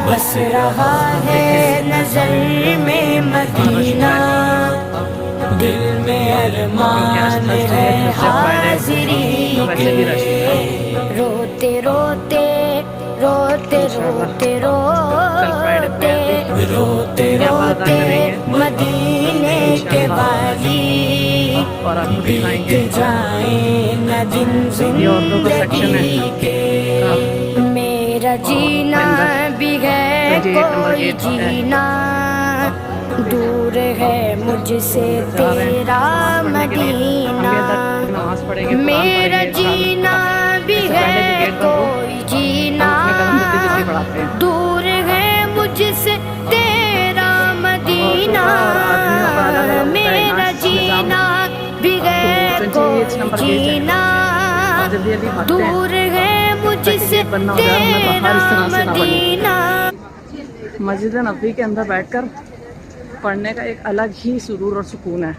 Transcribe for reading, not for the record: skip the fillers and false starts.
بس رہا ہے نظر میں مدینہ، دل میں ارمان ہے حاضری کے، روتے روتے روتے روتے روتے روتے روتے مدینے کے والی، بیت جائیں نہ دن زندگی کے، میرا جینا بھی ہے کوئی جینا، دور ہے مجھ سے تیرا مدینہ، میرا جینا بھی ہے کوئی جینا، دور ہے مجھ سے تیرا مدینہ، میرا جینا بھی ہے کوئی جینا، دور ہے مجھ سے تیرا مدینہ۔ مسجد نبوی کے اندر بیٹھ کر پڑھنے کا ایک الگ ہی سرور اور سکون ہے۔